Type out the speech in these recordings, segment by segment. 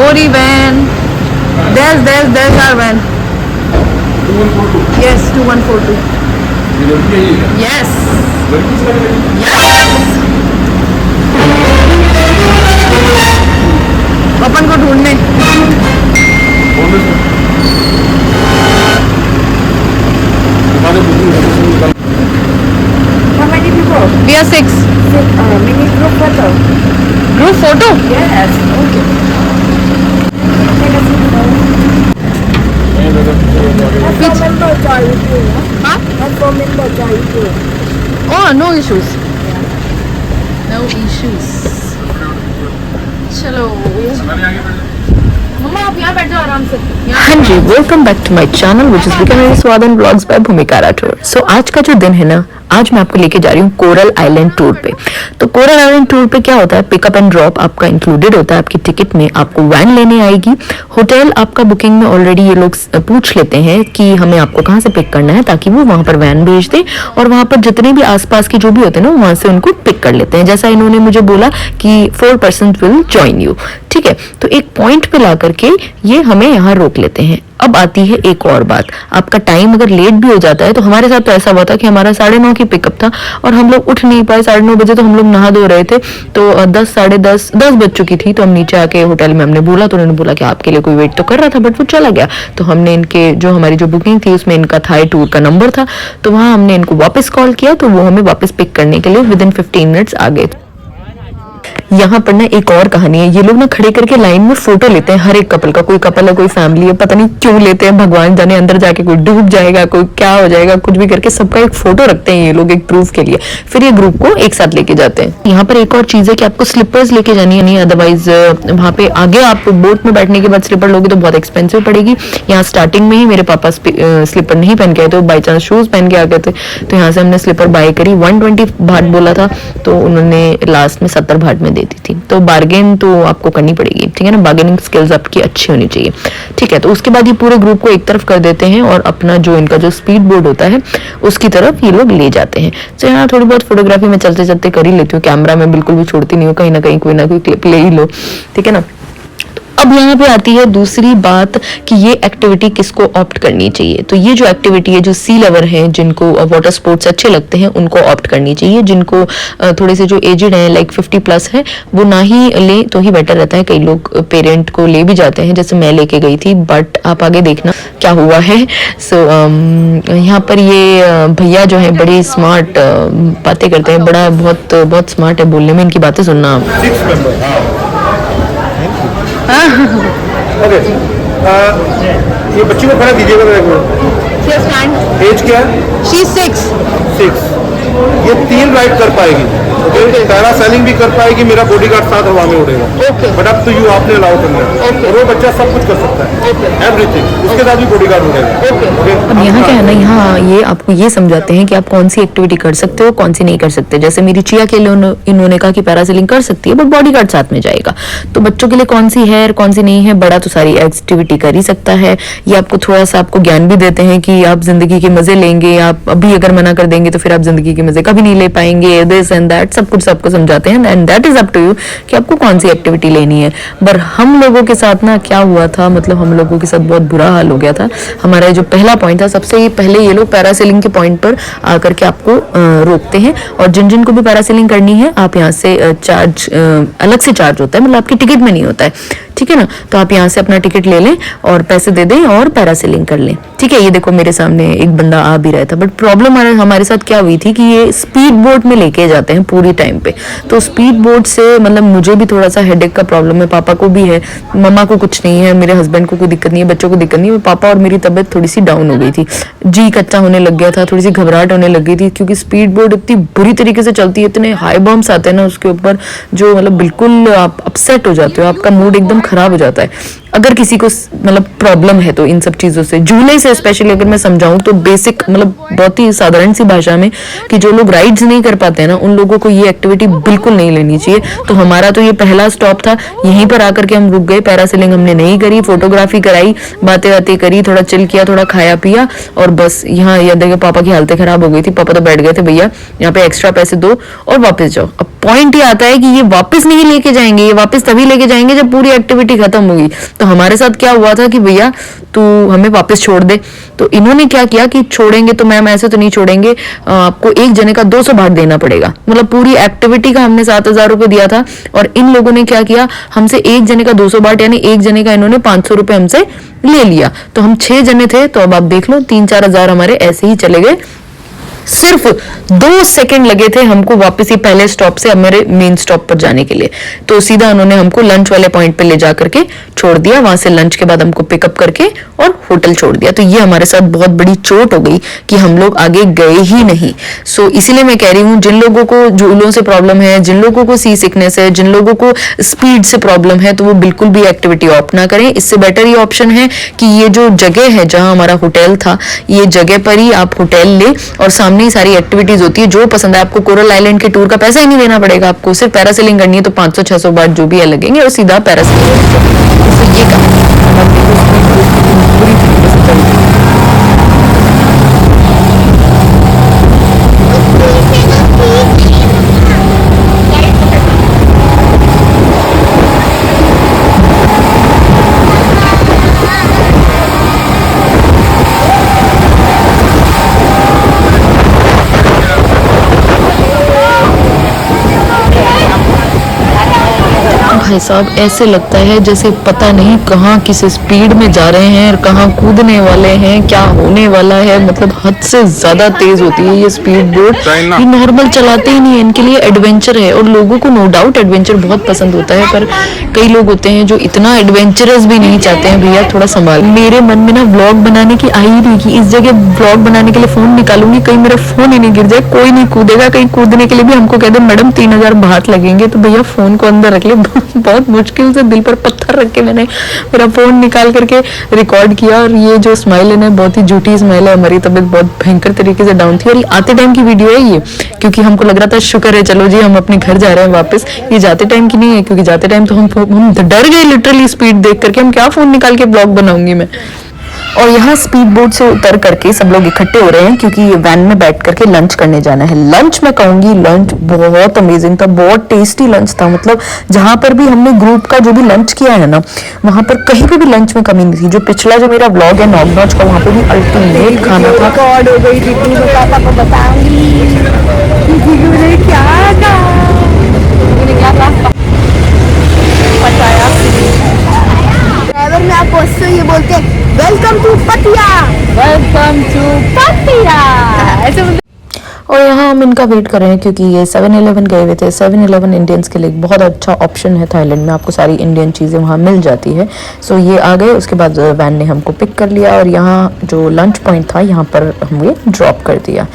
Gori van. There's our van. 2142. Yes, 2142. ये लड़की है ये क्या? Yes. लड़की से लड़की? Yes. अपन को ढूंढने. कौन है इसमें? हमारे बुकिंग है, इसमें निकाल. How many people? We are 6. Mini group photo. Group photo? Yes. Okay. Take a seat. नहीं दादा, चलो आगे. That's for member join with you. Huh? That's for member join with you. Oh, no issues. No issues. चलो. हमारे आगे बैठ. मम्मा आप यहाँ बैठो आराम से. हाँ जी, welcome back to my channel which is becoming Swaad and vlogs by Bhumika Rathore. सो आज का जो दिन है ना, आज मैं आपको लेके जा रही हूँ कोरल आइलैंड टूर पे। तो कोरल आइलैंड टूर पे क्या होता है, पिकअप एंड ड्रॉप आपका इंक्लूडेड होता है आपकी टिकट में। आपको वैन लेने आएगी, होटल आपका बुकिंग में ऑलरेडी ये लोग पूछ लेते हैं कि हमें आपको कहाँ से पिक करना है, ताकि वो वहाँ पर वैन भेज दे और वहाँ पर जितने भी आसपास के जो भी होते हैं ना, वहाँ से उनको पिक कर लेते हैं। जैसा इन्होंने मुझे बोला कि 4% विल ज्वाइन यू, ठीक है। तो एक पॉइंट पे ला करके ये हमें यहाँ रोक लेते हैं। अब आती है एक और बात, आपका टाइम अगर लेट भी हो जाता है, तो हमारे साथ तो ऐसा हुआ था कि हमारा 9:30 की पिकअप था और हम लोग उठ नहीं पाए। 9:30 बजे तो हम लोग नहा धो रहे थे, तो 10 साढ़े 10 बज चुकी थी। तो हम नीचे आके होटल में हमने बोला, तो उन्होंने बोला कि आपके लिए कोई वेट तो कर रहा था, बट वो चला गया। तो हमने इनके जो हमारी जो बुकिंग थी उसमें इनका थाई टूर का नंबर था, तो वहाँ हमने इनको वापस कॉल किया, तो वो हमें वापस पिक करने के लिए विदिन 15 मिनट्स आ गए। यहाँ पर ना एक और कहानी है, ये लोग ना खड़े करके लाइन में फोटो लेते हैं हर एक कपल का। कोई कपल है, कोई फैमिली है, पता नहीं क्यों लेते हैं, भगवान जाने। अंदर जाके कोई डूब जाएगा, कोई क्या हो जाएगा, कुछ भी करके सबका एक फोटो रखते हैं ये लोग एक प्रूफ के लिए। फिर ये ग्रुप को एक साथ लेके जाते हैं। यहाँ पर एक और चीज है कि आपको स्लीपर्स लेके जानी है, नहीं अदरवाइज वहाँ पे आगे आप बोट में बैठने के बाद स्लीपर लोगे तो बहुत एक्सपेंसिव पड़ेगी। यहाँ स्टार्टिंग में ही मेरे पापा स्लीपर नहीं पहन के आए थे, बाई चांस शूज पहन के आ गए थे, तो यहाँ से हमने स्लीपर बाय करी। 120 भाट बोला था, तो उन्होंने लास्ट में 70 भाट में दे दी थी। तो बार्गेन तो आपको करनी पड़ेगी, ठीक है ना, बार्गेनिंग स्किल्स आपकी अच्छी होनी चाहिए, ठीक है। तो उसके बाद ये पूरे ग्रुप को एक तरफ कर देते हैं और अपना जो इनका जो स्पीड बोर्ड होता है उसकी तरफ ये लोग ले जाते हैं। तो यहाँ थोड़ी बहुत फोटोग्राफी में चलते चलते कर ही लेती हूँ, कैमरा में बिल्कुल भी छोड़ती नहीं हूँ, कहीं ना कहीं कोई ना कोई क्लिप ले ही लो, ठीक है ना। अब यहाँ पे आती है दूसरी बात कि ये एक्टिविटी किसको ऑप्ट करनी चाहिए। तो ये जो एक्टिविटी है, जो सी लवर हैं, जिनको वाटर स्पोर्ट्स अच्छे लगते हैं, उनको ऑप्ट करनी चाहिए। जिनको थोड़े से जो एजेड हैं, लाइक 50+ है, वो ना ही ले तो ही बेटर रहता है। कई लोग पेरेंट को ले भी जाते हैं, जैसे मैं लेके गई थी, बट आप आगे देखना क्या हुआ है। सो यहाँ पर ये भैया जो है बड़ी स्मार्ट बातें करते हैं, बहुत स्मार्ट है बोलने में, इनकी बातें सुनना आप। 6 मेंबर. ओके. ये बच्ची को खड़ा दीजिएगा मेरे को. एज क्या है? She's 6. 6. ये 3 राइड कर पाएगी. ओके. पैरासेलिंग भी कर पाएगी, मेरा बॉडीगार्ड साथ हवा में उड़ेगा. ओके. बट अब तो यू आपने अलाउ करना है. ओके. और वो बच्चा सब कुछ कर सकता है. ओके. एवरीथिंग. उसके साथ भी बॉडीगार्ड उड़ेगा. ओके. अब यहाँ क्या है ना, यहाँ ये आपको ये समझाते हैं कि आप कौन सी एक्टिविटी कर सकते हो, कौन सी नहीं कर सकते। जैसे मेरी चिया के लिए इन्होंने कहा कि पैरासेलिंग कर सकती है, बट बॉडीगार्ड साथ में जाएगा। तो बच्चों के लिए कौन सी है और कौन सी नहीं है, बड़ा तो सारी एक्टिविटी कर ही सकता है। ये आपको थोड़ा सा आपको ज्ञान भी देते हैं कि आप जिंदगी के मजे लेंगे, आप अभी अगर मना कर देंगे तो फिर आप जिंदगी के मजे कभी नहीं ले पाएंगे। दिस एंड दैट सब कुछ सबको समझाते हैं, and that is up to you कि आपको कौन सी एक्टिविटी लेनी है। पर हम लोगों के साथ ना क्या हुआ था, मतलब हम लोगों के साथ बहुत बुरा हाल हो गया था। हमारा जो पहला पॉइंट था, सबसे पहले ये लोग पैरासेलिंग के पॉइंट पर आकर के आपको रोकते हैं, और जिन जिन को भी पैरासेलिंग करनी है आप यहाँ से चार्ज अलग से चार्ज होता है, मतलब आपकी टिकट में नहीं होता है, ठीक है ना। तो आप यहाँ से अपना टिकट ले लें और पैसे दे दें और पैरासेलिंग कर लें, ठीक है। ये देखो मेरे सामने एक बंदा आ भी रहा था, बट प्रॉब्लम हमारे साथ क्या हुई थी कि ये स्पीड बोट में लेके जाते हैं पूरी टाइम पे। तो स्पीड बोट से मतलब मुझे भी थोड़ा सा हेडेक का प्रॉब्लम है, पापा को भी है, मम्मा को कुछ नहीं है, मेरे हस्बैंड को कोई दिक्कत नहीं है, बच्चों को दिक्कत नहीं है। पापा और मेरी तबीयत थोड़ी सी डाउन हो गई थी, जी कच्चा होने लग गया था, थोड़ी सी घबराहट होने लग गई थी, क्योंकि स्पीड बोट इतनी बुरी तरीके से चलती है, इतने हाई बम्प्स आते हैं ना उसके ऊपर, जो मतलब बिल्कुल आप अपसेट हो जाते हो, आपका मूड एकदम खराब हो जाता है। अगर किसी को मतलब प्रॉब्लम है तो इन सब चीज़ों से, झूले से स्पेशली अगर मैं समझाऊं तो बेसिक मतलब बहुत ही साधारण सी भाषा में कि जो लोग राइड्स नहीं कर पाते हैं ना, उन लोगों को ये एक्टिविटी बिल्कुल नहीं लेनी चाहिए। तो हमारा तो ये पहला स्टॉप था, यहीं पर आकर के हम रुक गए। पैरासेलिंग हमने नहीं करी, फोटोग्राफी कराई, बातें बातें करी, थोड़ा चिल किया, थोड़ा खाया पिया और बस यहाँ ये देखिए पापा की हालत खराब हो गई थी। पापा तो बैठ गए थे, भैया यहाँ पे एक्स्ट्रा पैसे दो और वापस जाओ। अब पॉइंट ये आता है कि ये वापस नहीं लेके जाएंगे, ये वापस तभी लेके जाएंगे जब पूरी एक्टिविटी खत्म होगी। तो हमारे साथ क्या हुआ था कि भैया तू हमें वापस छोड़ दे। तो इन्होंने क्या किया कि छोड़ेंगे तो मैम ऐसे तो नहीं छोड़ेंगे, आपको एक जने का 200 बाht देना पड़ेगा। मतलब पूरी एक्टिविटी का हमने 7,000 रुपए दिया था और इन लोगों ने क्या किया, हमसे एक जने का 200 बाht यानी एक जने का इन्होंने 500 रुपए हमसे ले लिया। तो हम 6 जने थे, तो अब आप देख लो 3-4 हजार हमारे ऐसे ही चले गए। सिर्फ 2 सेकंड लगे थे हमको वापस ही पहले स्टॉप से अब मेरे मेन स्टॉप पर जाने के लिए। तो सीधा उन्होंने हमको लंच वाले पॉइंट पे ले जा करके छोड़ दिया, वहां से लंच के बाद हमको पिकअप करके और होटल छोड़ दिया। तो ये हमारे साथ बहुत बड़ी चोट हो गई कि हम लोग आगे गए ही नहीं। सो इसीलिए मैं कह रही हूँ, जिन लोगों को झूलों से प्रॉब्लम है, जिन लोगों को सी सिकनेस है, जिन लोगों को स्पीड से प्रॉब्लम है, तो वो बिल्कुल भी एक्टिविटी ऑप्ट ना करें। इससे बेटर ये ऑप्शन है कि ये जो जगह है जहां हमारा होटल था, ये जगह पर ही आप होटल ले और सामने ही सारी एक्टिविटीज होती है। जो पसंद है आपको, कोरल आइलैंड के टूर का पैसा ही नहीं देना पड़ेगा आपको, सिर्फ पैरासेलिंग करनी है तो 500-600 बाht जो भी है लगेंगे और सीधा पैरासेलिंग। तो ये काम पूरी तरीके से चल रही है। भाई साहब ऐसे लगता है जैसे पता नहीं कहाँ किस स्पीड में जा रहे हैं और कहाँ कूदने वाले हैं, क्या होने वाला है। मतलब हद से ज्यादा तेज होती है ये स्पीड बोट, ये नॉर्मल चलाते ही नहीं है, इनके लिए एडवेंचर है। और लोगों को नो डाउट एडवेंचर बहुत पसंद होता है, पर कई लोग होते हैं जो इतना एडवेंचरस भी नहीं चाहते हैं। भैया थोड़ा संभाल। मेरे मन में ना व्लॉग बनाने की आई नहीं कि इस जगह व्लॉग बनाने के लिए फोन निकालूंगी, कहीं मेरा फोन ही नहीं गिर जाए। कोई नहीं कूदेगा, कहीं कूदने के लिए भी हमको कह दे मैडम 3,000 बाht लगेंगे, तो भैया फोन को अंदर रख ले। बहुत मुश्किल से दिल पर पत्थर रख के मैंने मेरा फोन निकाल करके रिकॉर्ड किया। और ये जो स्माइल है ना, बहुत ही झूठी स्माइल है। हमारी तबीयत बहुत भयंकर तरीके से डाउन थी और ये आते टाइम की वीडियो है ये, क्योंकि हमको लग रहा था शुक्र है चलो जी हम अपने घर जा रहे हैं वापस। ये जाते टाइम की नहीं है, क्योंकि जाते टाइम तो हम डर गए लिटरली स्पीड देख करके। हम क्या फोन निकाल के ब्लॉग बनाऊंगी मैं। और यहाँ स्पीड बोट से उतर करके सब लोग इकट्ठे हो रहे हैं क्योंकि ये वैन में बैठ करके लंच करने जाना है। लंच मैं कहूंगी लंच बहुत अमेजिंग था, बहुत टेस्टी लंच था। मतलब जहां पर भी हमने ग्रुप का जो भी लंच किया है ना, वहां पर कहीं पे भी लंच में कमी नहीं थी। जो पिछला जो मेरा व्लॉग है नॉग नॉच का, वहां पे भी अल्टीमेट खाना था। रिकॉर्ड हो गई थी, तू पापा को बताऊंगी क्या ड्राइवर में आप उससे ये बोलते वेलकम टू पटिया, वेलकम टू पटिया ऐसे। और यहाँ हम इनका वेट कर रहे हैं क्योंकि ये 7-Eleven गए हुए थे। 7-Eleven इंडियंस के लिए बहुत अच्छा ऑप्शन है थाईलैंड में, आपको सारी इंडियन चीज़ें वहाँ मिल जाती है। सो ये आ गए, उसके बाद वैन ने हमको पिक कर लिया और यहाँ जो लंच पॉइंट था यहाँ पर हमें ड्रॉप कर दिया।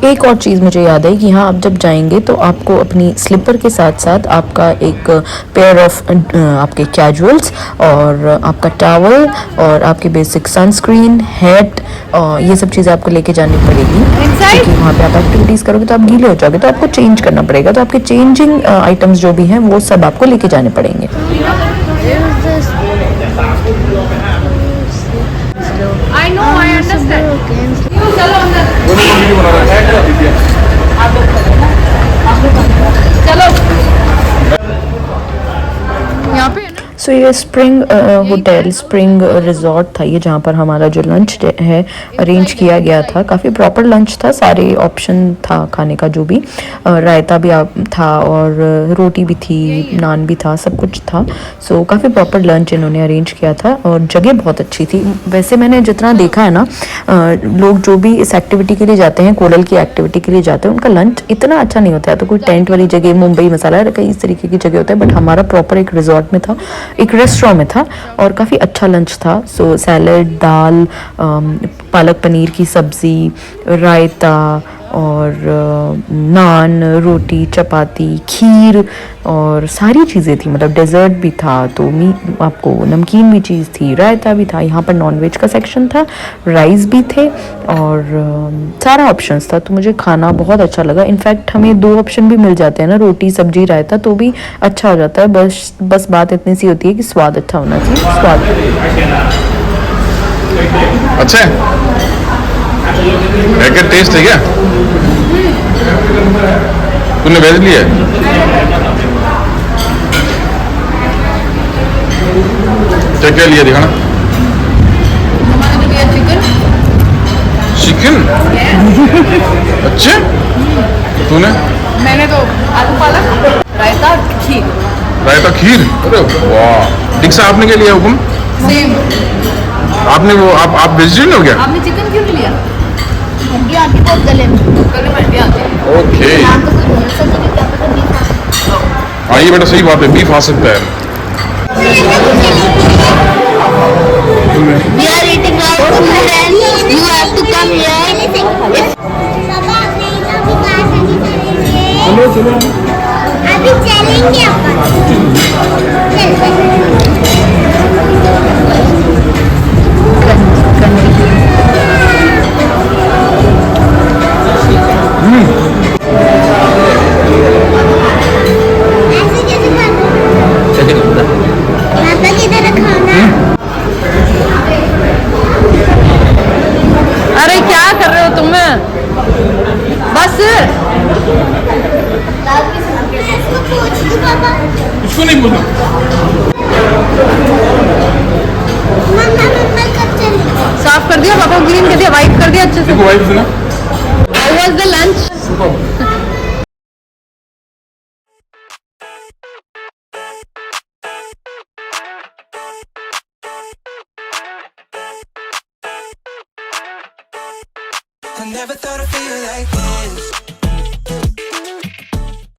एक और चीज़ मुझे याद है कि यहाँ आप जब जाएंगे तो आपको अपनी स्लीपर के साथ साथ आपका एक पेयर ऑफ आपके कैजुअल्स और आपका टॉवल और आपकी बेसिक सनस्क्रीन, हैट और ये सब चीज़ें आपको लेके जानी पड़ेगी, क्योंकि वहाँ पे आप एक्टिविटीज़ करोगे तो आप गीले हो जाओगे, तो आपको चेंज करना पड़ेगा। तो आपके चेंजिंग आइटम्स जो भी हैं वो सब आपको लेके जाने पड़ेंगे। I know, I understand. यहाँ पे सो ये स्प्रिंग होटल, स्प्रिंग रिजॉर्ट था ये, जहाँ पर हमारा जो लंच है अरेंज किया गया था। काफ़ी प्रॉपर लंच था, सारे ऑप्शन था खाने का, जो भी रायता भी था और रोटी भी थी, नान भी था, सब कुछ था। सो काफ़ी प्रॉपर लंच इन्होंने अरेंज किया था और जगह बहुत अच्छी थी। वैसे मैंने जितना देखा है ना, लोग जो भी इस एक्टिविटी के लिए जाते हैं, कोरल की एक्टिविटी के लिए जाते हैं, उनका लंच इतना अच्छा नहीं होता है। तो कोई टेंट वाली जगह, मुंबई मसाला, कई इस तरीके की जगह होता है, बट हमारा प्रॉपर एक रिजॉर्ट में था, एक रेस्टोरेंट में था और काफ़ी अच्छा लंच था। सो सैलड, दाल, पालक पनीर की सब्ज़ी, रायता, और नान, रोटी, चपाती, खीर और सारी चीज़ें थी, मतलब डेजर्ट भी था, तो आपको नमकीन भी चीज़ थी, रायता भी था। यहाँ पर नॉनवेज का सेक्शन था, राइस भी थे और सारा ऑप्शंस था, तो मुझे खाना बहुत अच्छा लगा। इनफैक्ट हमें 2 ऑप्शन भी मिल जाते हैं ना, रोटी सब्जी रायता, तो भी अच्छा हो जाता है। बस बात इतनी सी होती है कि स्वाद अच्छा होना चाहिए। स्वाद अच्छा है क्या टेस्ट है क्या? तूने वेज लिया है? क्या क्या लिया दिखाना। चिकन। अच्छा तूने? मैंने तो आलू पालक, रायता, खीर। रायता खीर, अरे वाह। दीक्षा आपने क्या लिया हुकुम? सेम। आपने वो आप वेजिटेरियन हो गया? आपने चिकन क्यों नहीं लिया? हड्डियाँ आती बहुत गले में। गले में हड्डियाँ आती हैं। ओके। नाम तो कोई बोल सकता नहीं, क्या पता नहीं था। हाँ ये बेटा सही बात है, बीफ आ सकता है। We are eating our food and you have to come here. चलो चलो अभी चलेंगे पापा किधर खाना? अरे क्या कर रहे हो तुम? बस इसको पूछ दो पापा। इसको नहीं बोलना। मम्मा कब चलेंगे? साफ कर दिया, पापा क्लीन कर दिया, वाइप कर दिया अच्छे से। वाइफ सुना? How was the lunch? I never thought I'd feel like this.